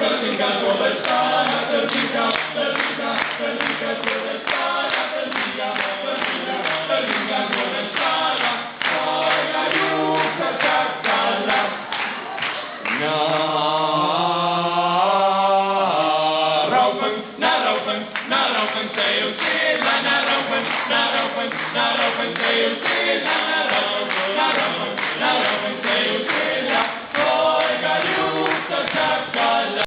Tercinca toda España, tercinca toda España, tercinca toda España, oiga yuca chacala. Na raupen, say you see, na raupen, say you see.